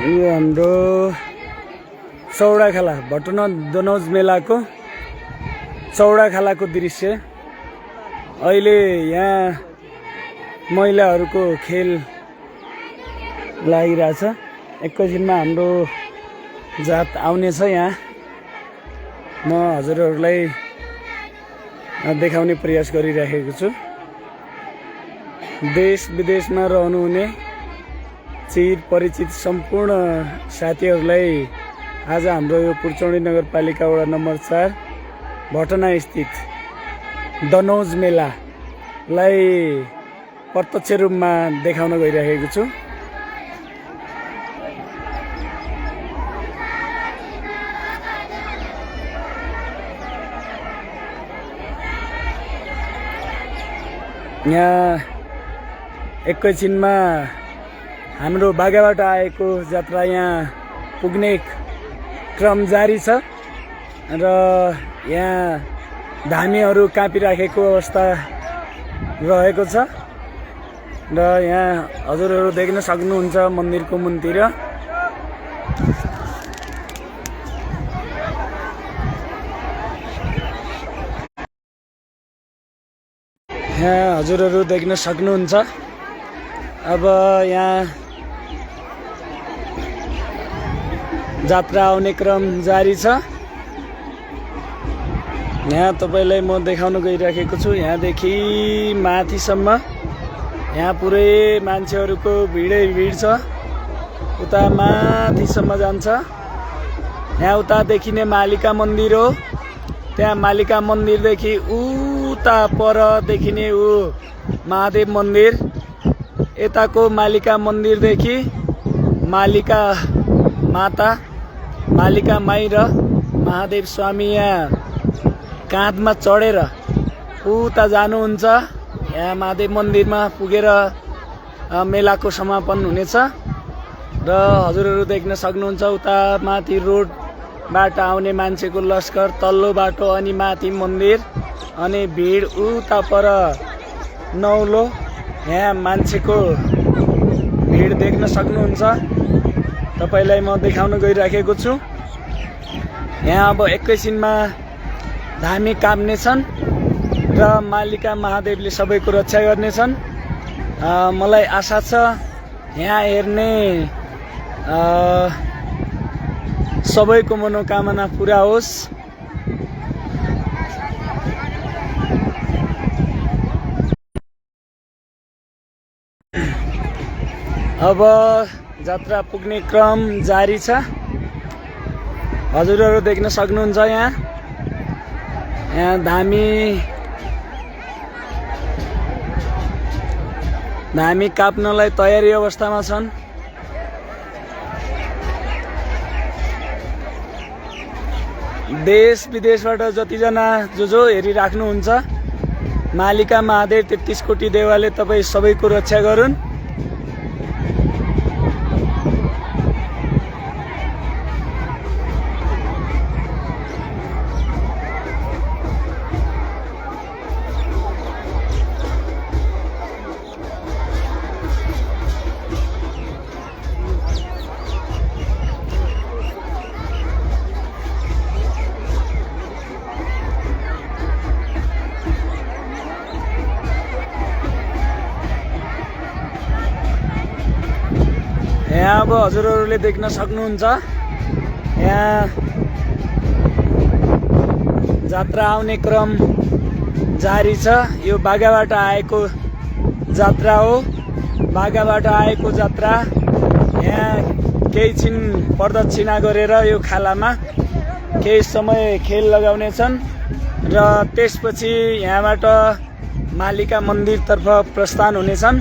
यो हाम्रो चौडाखाला भटना दनौज मेलाको चौडाखालाको दृश्य। अहिले यहाँ महिलाहरूको खेल लागिरहेछ। एकैछिनमा हाम्रो जात आउनेछ। यहाँ म हजुरहरूलाई देखाउने प्रयास गरिरहेको छु। देश विदेशमा रहनुहुने चिर परिचित सम्पूर्ण साथीहरूलाई आज हाम्रो यो पुर्चौडी नगरपालिका वडा नम्बर 4 भटना स्थित दनौज मेलालाई प्रत्यक्ष रूपमा देखाउन गइरहेको छु। यहाँ एकैछिनमा हाम्रो बागाबाट आएको जात्रा यहाँ पुग्ने क्रम जारी छ र यहाँ धामीहरू काँपिराखेको अवस्था रहेको छ र यहाँ हजुरहरू देख्न सक्नुहुन्छ मन्दिरको मुनतिर यहाँ हजुरहरू देख्न सक्नुहुन्छ। अब यहाँ जात्रा आउने क्रम जारी छ। यहाँ तपाईलाई म देखाउन गइराखेको छु। यहाँदेखि माथिसम्म यहाँ पुरै मान्छेहरूको भिडै भिड छ। उता माथिसम्म जान्छ। यहाँ उता देखिने मालिका मन्दिर हो। त्यहाँ मालिका मन्दिरदेखि उता पर देखिने महादेव मन्दिर। यताको मालिका मन्दिरदेखि मालिका माता, मालिका माई र महादेव स्वामी यहाँ काँधमा चढेर उता जानुहुन्छ। यहाँ महादेव मन्दिरमा पुगेर मेलाको समापन हुनेछ र हजुरहरू देख्न सक्नुहुन्छ उता माथि रोडबाट आउने मान्छेको लस्कर, तल्लो बाटो अनि माथि मन्दिर अनि भिड उता पर नौलो। यहाँ मान्छेको भिड देख्न सक्नुहुन्छ। तपाईलाई म देखाउन गइराखेको छु। यहाँ अब एकैछिनमा धामी काप्नेछन् र मालिका महादेवले सबैको रक्षा गर्नेछन्। मलाई आशा छ यहाँ हेर्ने सबैको मनोकामना पुरा होस्। अब जात्रा पुग्ने क्रम जारी छ। हजुरहरू देख्न सक्नुहुन्छ यहाँ धामी काप्नलाई तयारी अवस्थामा छन्। देश विदेशबाट जतिजना जो हेरिराख्नुहुन्छ मालिका महादेव 33 कोटी देवाले तपाईँ सबैको रक्षा गरून्। यहाँ अब हजुरहरूले देख्न सक्नुहुन्छ यहाँ जात्रा आउने क्रम जारी छ। यो बागाबाट आएको जात्रा हो। बागाबाट आएको जात्रा यहाँ केही छिन प्रदक्षिणा गरेर यो खालामा केही समय खेल लगाउनेछन् र त्यसपछि यहाँबाट मालिका मन्दिरतर्फ प्रस्थान हुनेछन्।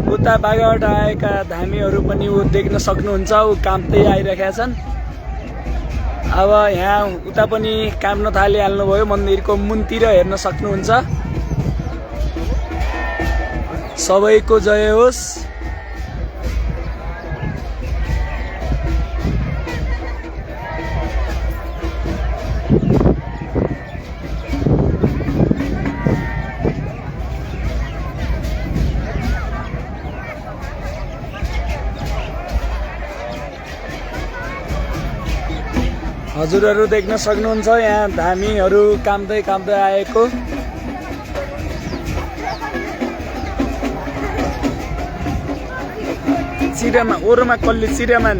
उता बागाबाट आएका धामीहरू पनि देख्न सक्नुहुन्छ काम्दै आइरहेका छन्। अब यहाँ उता पनि काम्न थालिहाल्नुभयो। मन्दिरको मुनतिर हेर्न सक्नुहुन्छ। सबैको जय होस्। हजुरहरू देख्न सक्नुहुन्छ यहाँ धामीहरू काम्दै काम्दै आएको। चिरामा ओरोमा कल्ली चिरामा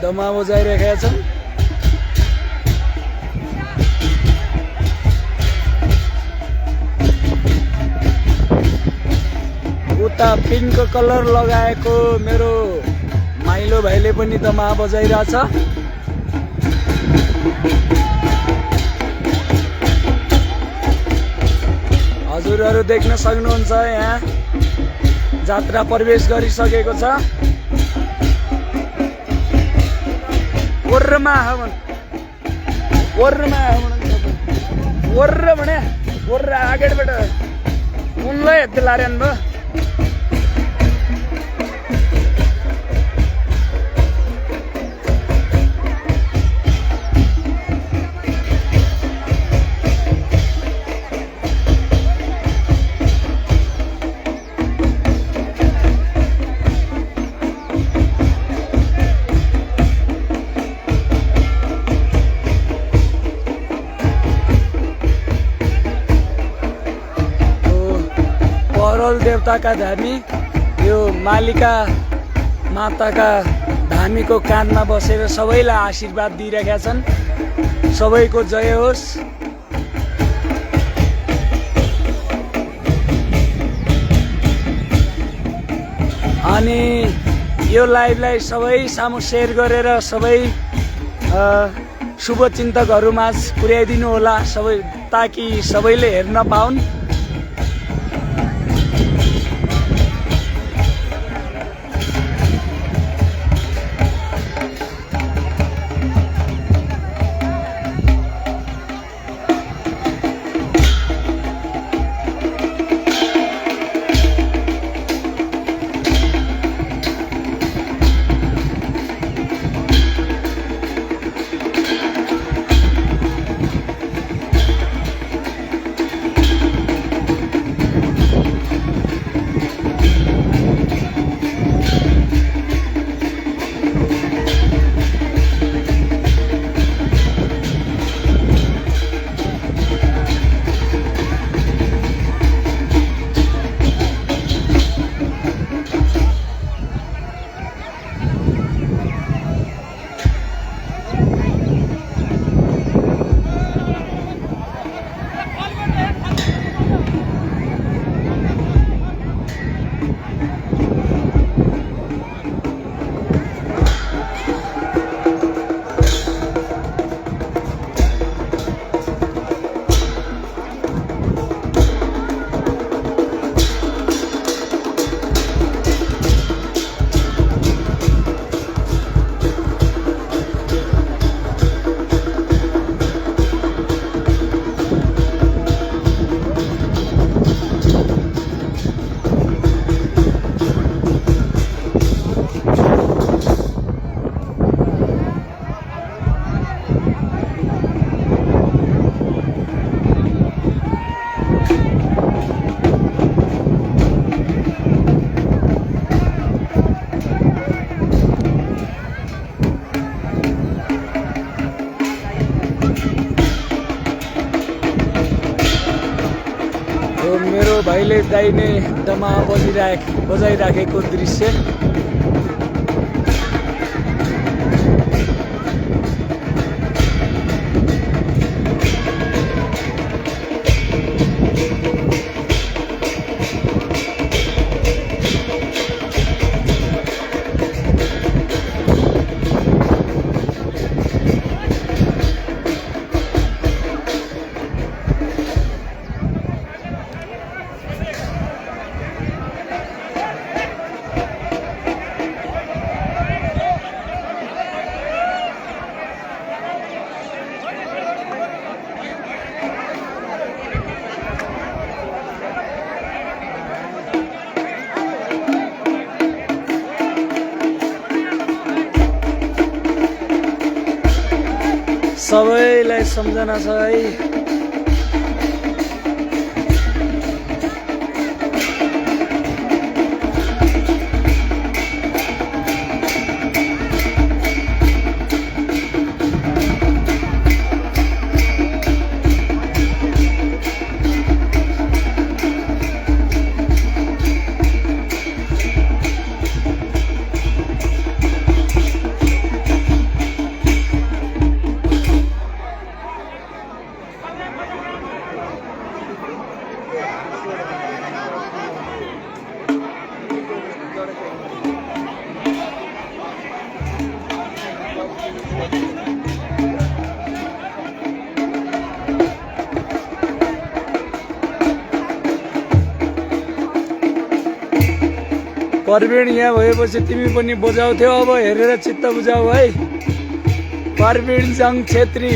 दमा बजाइरहेका छन्। उता पिङ्क कलर लगाएको मेरो माइलो भाइले पनि दमा बजाइरहेछ। हजुरहरू देख्न सक्नुहुन्छ यहाँ जात्रा प्रवेश गरिसकेको छ। वर्र भने वर्र अगाडिबाट उनलाई हेर्दै लारेन भयो। देवताका धामी यो मालिका माताका धामीको काँधमा बसेर सबैलाई आशीर्वाद दिइरहेका छन्। सबैको जय होस्। अनि यो लाइभलाई सबै सामु सेयर गरेर सबै शुभचिन्तकहरूमाझ पुर्याइदिनु होला सबै, ताकि सबैले हेर्न पाउन्। मेरो भाइले दाहिने दमा बजाइराखेको दृश्य। सबैलाई सम्झना छ है। प्रवीण यहाँ भएपछि तिमी पनि बजाउँथ्यौ, अब हेरेर चित्त बुझाऊ है। प्रवीण जङ छेत्री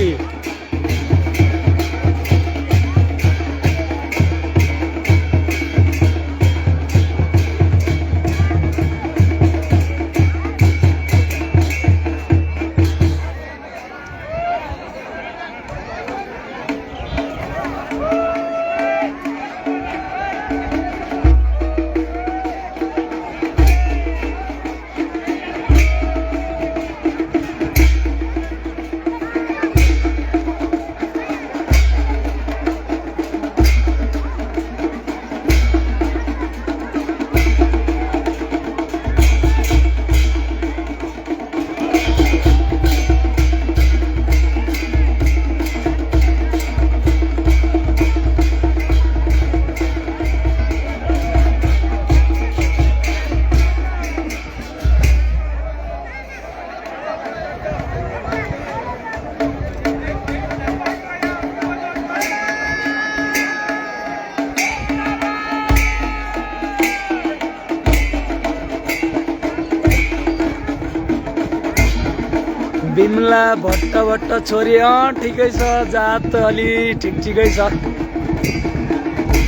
बिमला भट्ट छोरी ठिकै छ, जात अलि ठिकै छ।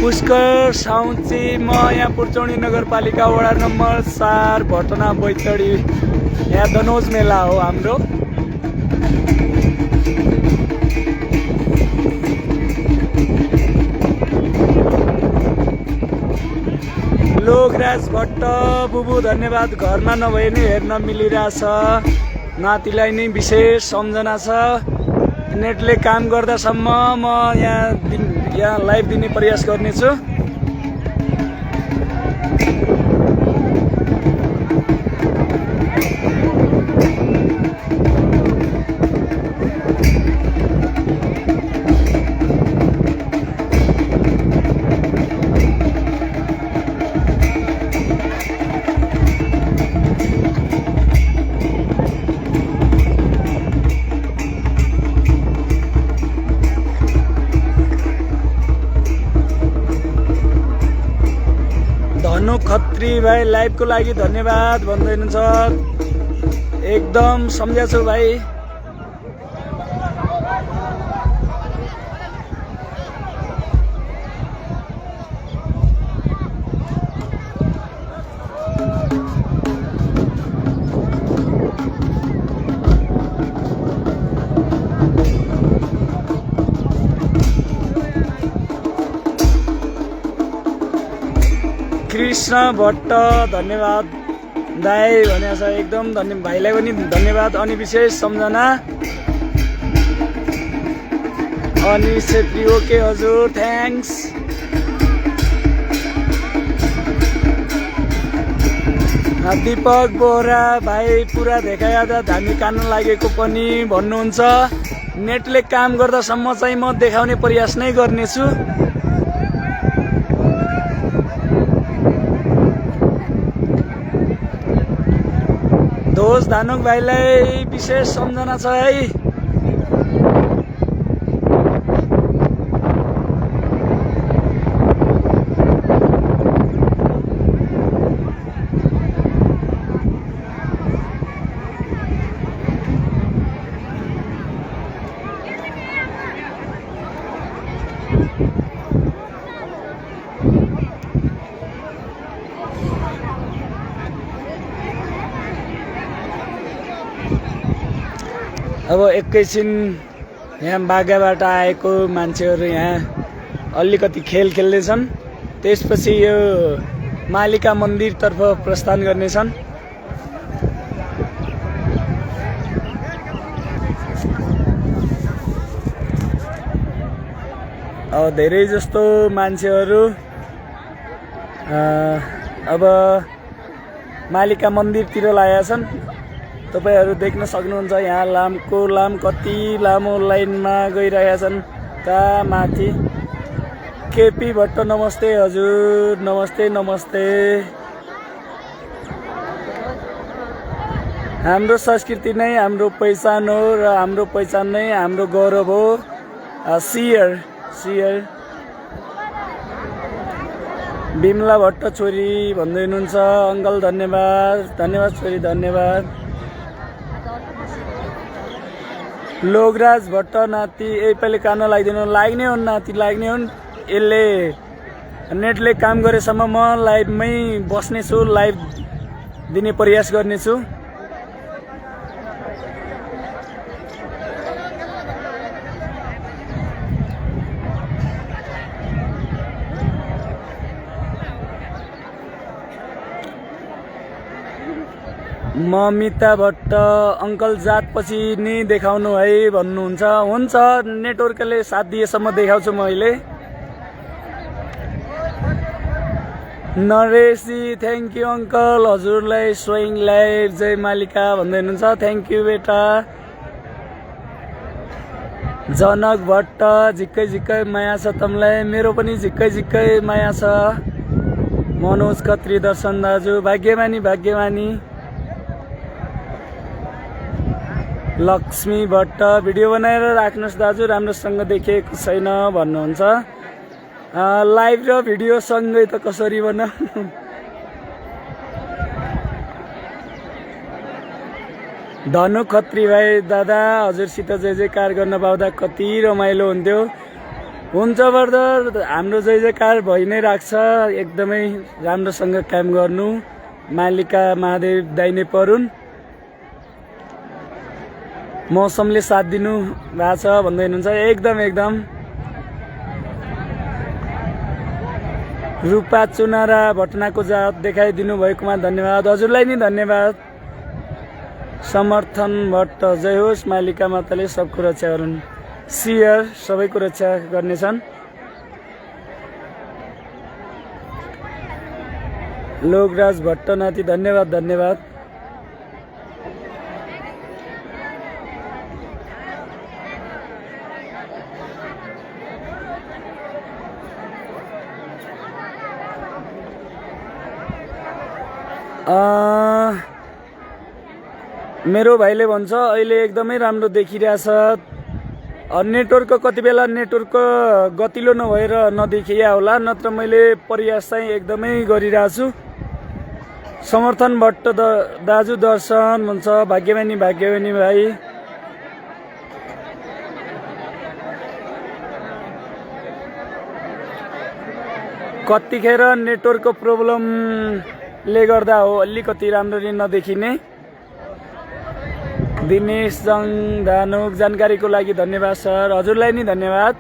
पुष्कर साउची म यहाँ पुर्चौनी नगरपालिका वडा नम्बर 4 भटना बैतडी। यहाँ दनोज मेला हो हाम्रो। लोकराज भट्ट बुबु धन्यवाद। घरमा नभए नि हेर्न मिलिरहेछ। नातिलाई नै विशेष सम्झना छ। नेटले काम गर्दासम्म म यहाँ लाइभ दिने प्रयास गर्नेछु। धनु खत्री भाइ लाइभको लागि धन्यवाद भन्दै हुनुहुन्छ। एकदम सम्झ्याछु भाइ। कृष्ण भट्ट धन्यवाद दाई भनेको छ। एकदम धन्यवाद भाइलाई पनि धन्यवाद। अनि विशेष सम्झना अनि छेत्री ओके हजुर थ्याङ्क्स। दीपक बोहरा भाइ पुरा देखाइदा धामी कान्न लागेको पनि भन्नुहुन्छ। नेटले काम गर्दासम्म चाहिँ म देखाउने प्रयास नै गर्नेछु। दोष धानुक भाइलाई विशेष सम्झना छ है। अब एकैछिन यहाँ बागाबाट आएको मान्छेहरू यहाँ अलिकति खेल खेल्दैछन्। त्यसपछि यो मालिका मन्दिरतर्फ प्रस्थान गर्नेछन्। धेरै जस्तो मान्छेहरू अब मालिका मन्दिरतिर लागेका छन्। तपाईहरु देख्न सक्नुहुन्छ यहाँ लाम कति लामो लाइनमा गइरहेका छन्। ता माथि केपी भट्ट नमस्ते हजुर, नमस्ते नमस्ते। हाम्रो संस्कृति नै हाम्रो पहिचान हो र हाम्रो पहिचान नै हाम्रो गौरव हो। सियर बिमला भट्ट छोरी भन्दै हुनुहुन्छ। अङ्कल धन्यवाद, धन्यवाद छोरी, धन्यवाद। लोकराज भट्ट नाति यसपालि कान लाग्दिनु। लाग्ने हुन् नाति, लाग्ने हुन्। यसले नेटले काम गरेसम्म म लाइभमै बस्नेछु, लाइभ दिने प्रयास गर्नेछु। ममिता भट्ट अङ्कल जातपछि नि देखाउनु है भन्नुहुन्छ। हुन्छ, नेटवर्कले साथ दिएसम्म देखाउँछु मैले। नरेशजी थ्याङ्क यू अङ्कल, हजुरलाई स्वयं लाइभ जय मालिका भन्दै हुनुहुन्छ। थ्याङ्क यू बेटा। जनक भट्ट झिक्कै झिक्कै माया छ तमलाई। मेरो पनि झिक्कै झिक्कै माया छ। मनोज खत्री दर्शन दाजु भाग्यमानी भाग्यमानी। लक्ष्मी भट्ट भिडियो बनाएर राख्नुहोस् दाजु, राम्रोसँग देखिएको छैन भन्नुहुन्छ। लाइभ र भिडियो सँगै त कसरी बना। धनु खत्री भाइ दादा हजुरसित जय जयकार गर्न पाउँदा कति रमाइलो हुन्थ्यो। हुन्छ ब्रदर, हाम्रो जय जयकार भइ नै राख्छ। एकदमै राम्रोसँग काम गर्नु। मालिका महादेव दाइने परुन्। मौसमले साथ दिनु भएको छ भन्दै हुनुहुन्छ। एकदम एकदम। रूपा चुनारा भटनाको जात देखाइदिनु भएकोमा धन्यवाद। हजुरलाई नि धन्यवाद। समर्थन भट्ट जय होस् मालिका माताले सबको रक्षा गरून्। सियर सबैको रक्षा गर्नेछन्। लोकराज भट्ट नाति धन्यवाद धन्यवाद। मेरो भाइले भन्छ अहिले एकदमै राम्रो देखिरहेछ। नेटवर्कको कति बेला नेटवर्कको गतिलो नभएर नदेखिया होला, नत्र मैले प्रयास चाहिँ एकदमै गरिरहेछु। समर्थन भट्ट दाजु दर्शन भन्छ। भाग्यमानी भाग्यमानी भाइ। कतिखेर नेटवर्कको प्रब्लमले गर्दा हो अलिकति राम्ररी नदेखिने। दिनेश जङ धानुक जानकारीको लागि धन्यवाद सर। हजुरलाई नि धन्यवाद।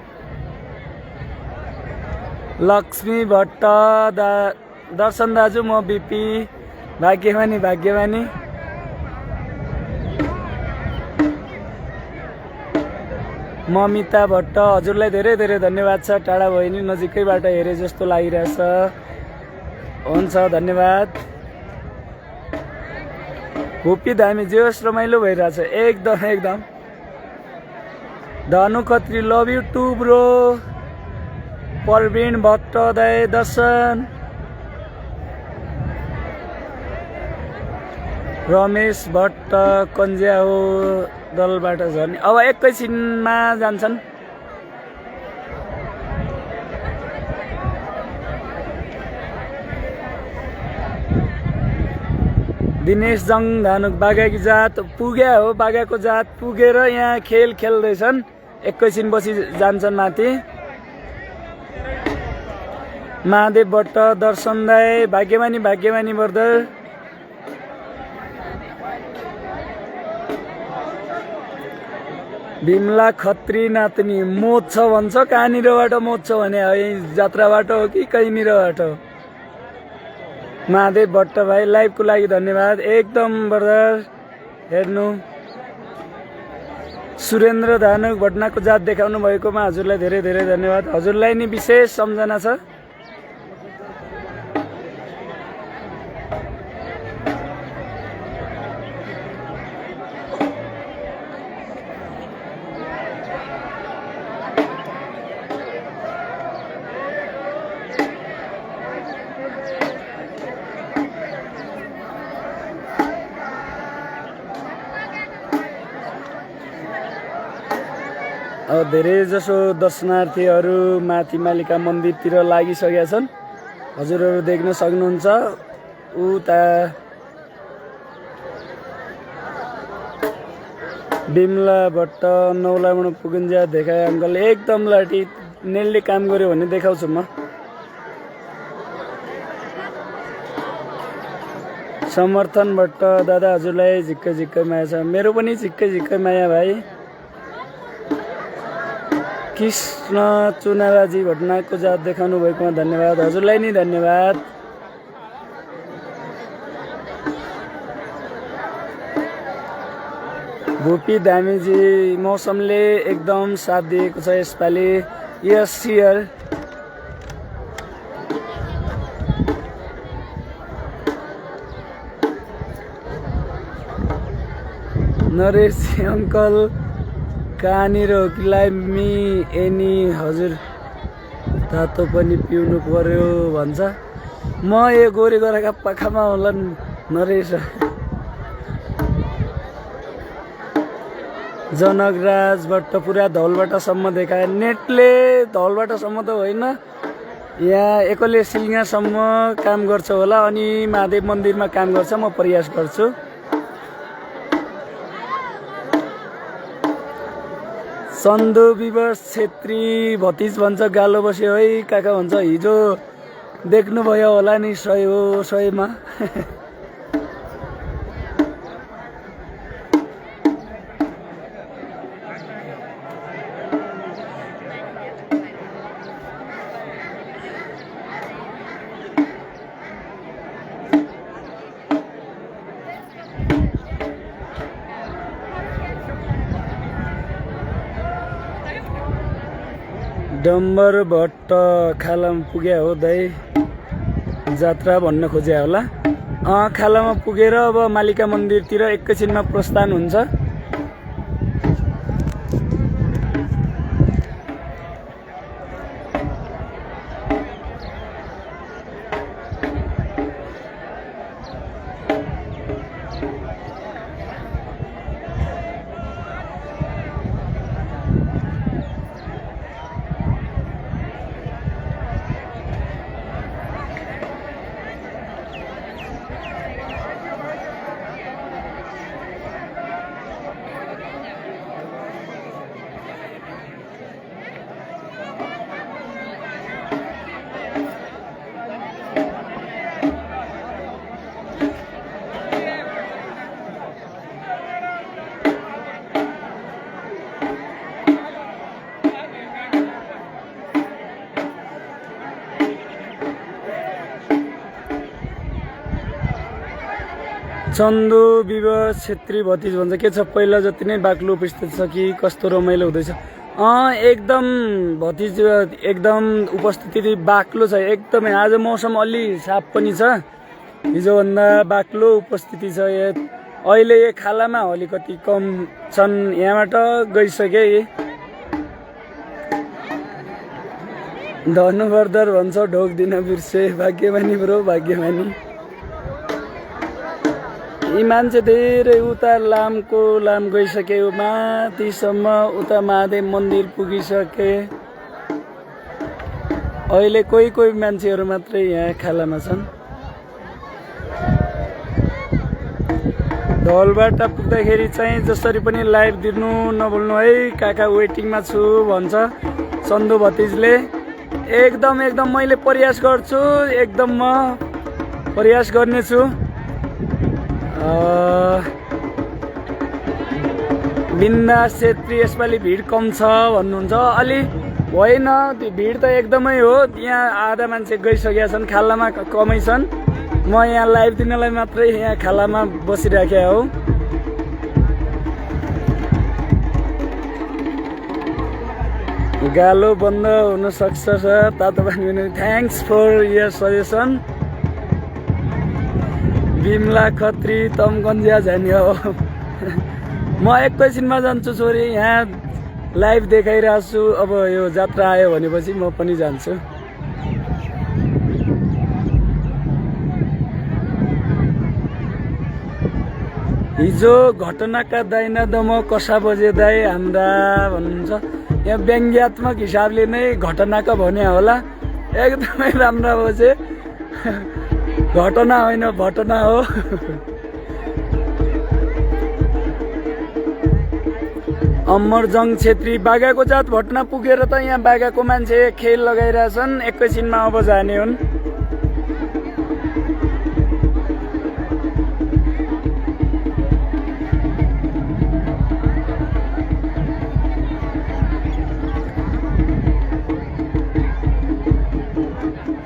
लक्ष्मी भट्ट दर्शन दाजु म बिपी भाग्यमानी भाग्यमानी। ममिता भट्ट हजुरलाई धेरै धेरै धन्यवाद छ। टाढा भयो नि नजिकैबाट हेरे जस्तो लागिरहेछ। हुन्छ धन्यवाद। भुपी दामी जे होस् रमाइलो भइरहेछ एकदम एकदम। Dhanu Khatri love you too bro. Praveen Bhatt दाई दर्शन। रमेश भट्ट कन्ज्या हो दलबाट झर्ने। अब एकैछिनमा जान्छन्। दिनेश जङ धानुक बाघाकी जात पुग्या हो। बाघाको जात पुगेर यहाँ खेल खेल्दैछन्। एकैछिन पछि जान्छन् माथि। महादेव भट्ट दर्शन दाई भाग्यमानी भाग्यमानी ब्रदर। बिमला खत्री नातनी मोज छ भन्छ कहाँनिरबाट मोज छ भने है जात्राबाट हो कि कहीँनिरबाट हो। महादेव भट्ट भाइ लाइभको लागि धन्यवाद एकदम ब्रदर। हेर्नु सुरेन्द्र धानुक भट्टनाको जात देखाउनु भएकोमा हजुरलाई धेरै धेरै धन्यवाद। हजुरलाई नि विशेष सम्झना छ। धेरै जसो दर्शनार्थीहरू माथि मालिका मन्दिरतिर लागिसकेका छन्। हजुरहरू देख्न सक्नुहुन्छ उता बिमला भट्ट नौलामुण पुगुन्ज्या देखाए अङ्कल एकदम लाटी नेलले काम गर्यो भने देखाउँछु म। समर्थन भट्ट दादा हजुरलाई झिक्कै झिक्कै माया छ। मेरो पनि झिक्कै झिक्कै माया भाइ। कृष्ण चुनाराजी भट्टनाको जात देखाउनु भएकोमा धन्यवाद। हजुरलाई नि धन्यवाद। भुपी धामीजी मौसमले एकदम साथ दिएको छ यसपालि। यस सियर नरेश अङ्कल कहाँनिर हो कि लाइमी एनी हजुर तातो पनि पिउनु पर्यो भन्छ। म यो गोरे गोराका पाखामा होला नरेश। जनकराज भट्ट पुरा धौलबाटासम्म देखाए। नेटले धौलबाटासम्म त होइन, यहाँ एकले सिलिङासम्म काम गर्छ होला अनि महादेव मन्दिरमा काम गर्छ। म प्रयास गर्छु। सन्दो विवश छेत्री भतिज भन्छ गालो बस्यो है काका भन्छ। हिजो देख्नुभयो होला नि 100 हो 100 मा। डम्बर भट्ट खालामा पुग्या हो दाइ जात्रा भन्न खोज्या होला। खालामा पुगेर अब मालिका मन्दिरतिर एकैछिनमा प्रस्थान हुन्छ। चन्दु विवश छेत्री भतिज भन्छ के छ पहिला जति नै बाक्लो उपस्थित छ कि कस्तो रमाइलो हुँदैछ। एकदम भतिज एकदम उपस्थिति बाक्लो छ एकदमै। आज मौसम अलि साफ पनि छ, हिजोभन्दा बाक्लो उपस्थिति छ। अहिले यो खालामा अलिकति कम छन्। यहाँबाट गइसके धनुवर्धर भन्छ ढोक दिन बिर्से। भाग्यमानी ब्रो भाग्यमानी। यी मान्छे धेरै उता लाम गइसके माथिसम्म उता महादेव मन्दिर पुगिसके। अहिले कोही मान्छेहरू मात्रै यहाँ खालामा छन्। धौलबाट पुग्दाखेरि चाहिँ जसरी पनि लाइभ दिनु नभुल्नु है काका वेटिङमा छु भन्छ सन्दु भतिजले। एकदम मैले प्रयास गर्छु। एकदम म प्रयास गर्नेछु। बिन्दास छेत्री यसपालि भिड कम छ भन्नुहुन्छ। अलि होइन, त्यो भिड त एकदमै हो। यहाँ आधा मान्छे गइसकेका छन्, खालामा कमै छन्। म यहाँ लाइभ दिनलाई मात्रै यहाँ खालामा बसिराखेको हो। गालो बन्द हुन सक्छ सर, तातो पानी पनि। Thanks for your suggestion. Bimala Khatri तमगन्जिया जाने हो। म एकैछिनमा जान्छु छोरी, यहाँ लाइभ देखाइरहेको छु। अब यो जात्रा आयो भनेपछि म पनि जान्छु। हिजो घटनाका दाइन दम कसा बजे दाई हाम्रा भन्नुहुन्छ। यहाँ व्यङ्ग्यात्मक हिसाबले नै घटनाका भने होला। एकदमै राम्रो बजे। घटना होइन घटना हो। अमरजङ छेत्री बाघाको जात भट्ना पुगेर त यहाँ बाघाको मान्छे खेल लगाइरहेछन्। एकैछिनमा अब जाने हुन्।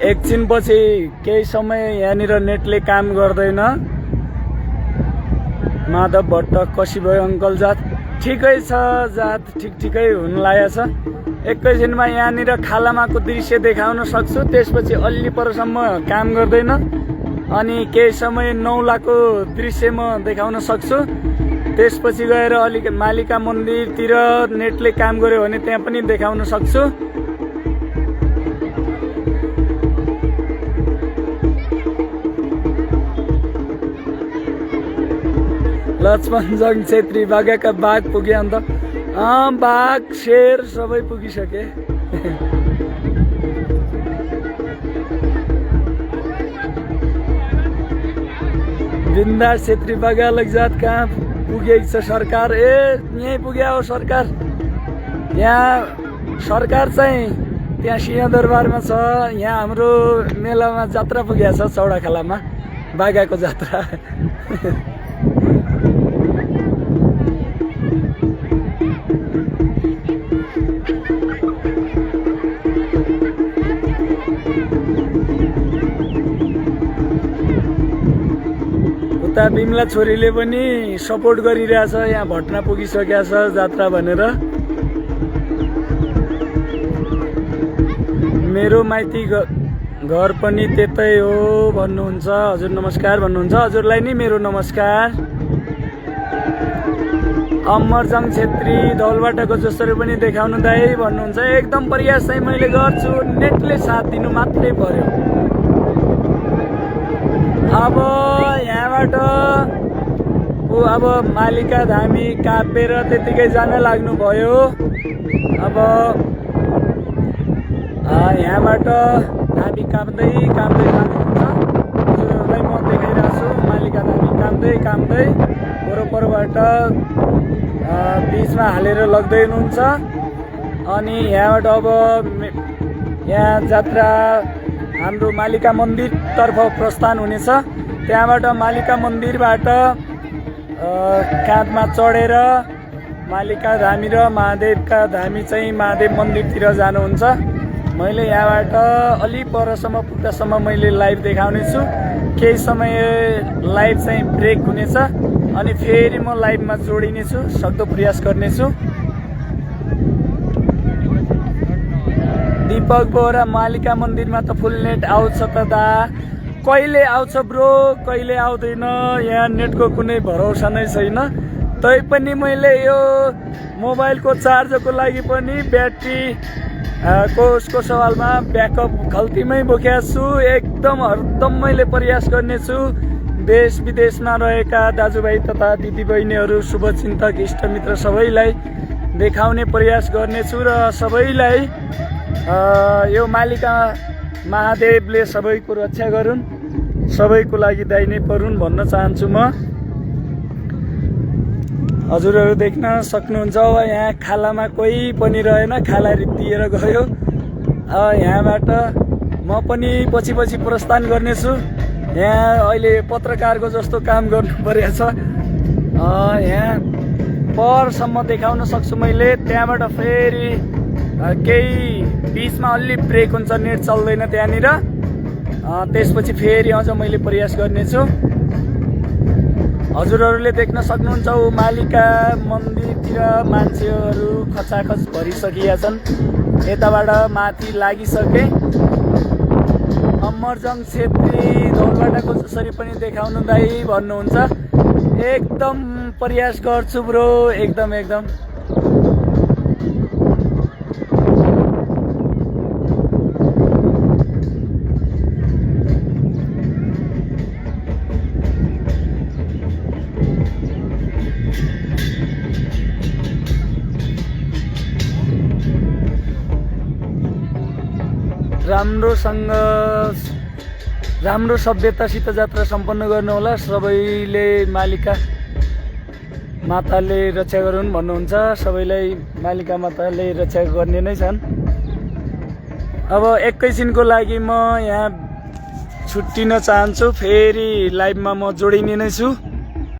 एकछिनपछि केही समय यहाँनिर नेटले काम गर्दैन। माधव भट्ट कसी भयो अङ्कल जात? ठिकै छ, जात ठिकै हुन लागेको छ। एकैछिनमा यहाँनिर खालामाको दृश्य देखाउन सक्छु। त्यसपछि अलि परसम्म काम गर्दैन। अनि केही समय नौलाको दृश्य म देखाउन सक्छु। त्यसपछि गएर अलिक मालिका मन्दिरतिर नेटले काम गर्यो भने त्यहाँ पनि देखाउन सक्छु। लक्ष्मणजङ छेत्री बाघाका बाघ पुगे अन्त। बाघ शेर सबै पुगिसके। बिन्दास छेत्री बाघा अलग जात कहाँ पुगेको छ सरकार? यहीँ पुग्यो हो सरकार। यहाँ सरकार चाहिँ त्यहाँ सिंहदरबारमा छ। यहाँ हाम्रो मेलामा जात्रा पुगेको छ, चौडाखालामा बाघाको जात्रा। उता बिमला छोरीले पनि सपोर्ट गरिरहेछ। यहाँ भट्ना पुगिसकेको छ जात्रा भनेर। मेरो माइती घर पनि त्यतै हो भन्नुहुन्छ। हजुर नमस्कार भन्नुहुन्छ। हजुरलाई नि मेरो नमस्कार। अमरजङ छेत्री धौलबाटाको जसरी पनि देखाउनु दाइ भन्नुहुन्छ। एकदम प्रयास चाहिँ मैले गर्छु, नेटले साथ दिनु मात्रै पर्यो। अब यहाँबाट अब मालिका धामी कापेर त्यतिकै जान लाग्नुभयो। अब यहाँबाट धामी काप्दै जानुहुन्छ। हजुरहरूलाई म देखाइरहेको छु। मालिका धामी काप्दै वरपरबाट बिचमा हालेर लग्दै हुनुहुन्छ। अनि यहाँबाट अब यहाँ जात्रा हाम्रो मालिका मन्दिरतर्फ प्रस्थान हुनेछ। त्यहाँबाट मालिका मन्दिरबाट काँधमा चढेर मालिका धामी र महादेवका धामी चाहिँ महादेव मन्दिरतिर जानुहुन्छ। मैले यहाँबाट अलि परसम्म पुग्दासम्म मैले लाइभ देखाउने छु। केही समय लाइभ चाहिँ ब्रेक हुनेछ अनि फेरि म लाइभमा जोडिनेछु, सक्दो प्रयास गर्नेछु। दीपक बोरा मालिका मन्दिरमा त फुल नेट आउँछ त दा। कहिले आउँछ ब्रो, कहिले आउँदैन। यहाँ नेटको कुनै भरोसा नै छैन। तैपनि मैले यो मोबाइलको चार्जरको लागि पनि ब्याट्री उसको सवालमा ब्याकअप खल्तीमै बोकेको छु। एकदम हरदम मैले प्रयास गर्नेछु। देश विदेशमा रहेका दाजुभाइ तथा दिदीबहिनीहरू, शुभचिन्तक, इष्टमित्र सबैलाई देखाउने प्रयास गर्नेछु र सबैलाई यो मालिका महादेवले सबैको रक्षा गरून्, सबैको लागि दाइ नै परुन् भन्न चाहन्छु म। हजुरहरू देख्न सक्नुहुन्छ अब यहाँ खालामा कोही पनि रहेन, खाला रित्तिएर गयो। यहाँबाट म पनि पछि प्रस्थान गर्नेछु। यहाँ अहिले पत्रकारको जस्तो काम गर्नु परेको छ। यहाँ परसम्म देखाउन सक्छु मैले। त्यहाँबाट फेरि केही बिचमा अलि ब्रेक हुन्छ, नेट चल्दैन त्यहाँनिर। त्यसपछि फेरि अझ मैले प्रयास गर्नेछु। हजुरहरूले देख्न सक्नुहुन्छ उमालिका मन्दिरतिर मान्छेहरू खचाखच भरिसकिया छन्। यताबाट माथि लागिसके। अमरजङ छेत्री धौलबाटाको जसरी पनि देखाउनु दाइ भन्नुहुन्छ। एकदम प्रयास गर्छु ब्रो, एकदम राम्रो सभ्यतासित जात्रा सम्पन्न गर्नुहोला। सबैले मालिका माताले रक्षा गरून् भन्नुहुन्छ। सबैलाई मालिका माताले रक्षा गर्ने नै छन्। अब एकैछिनको लागि म यहाँ छुट्टिन चाहन्छु। फेरि लाइभमा म जोडिने नै छु।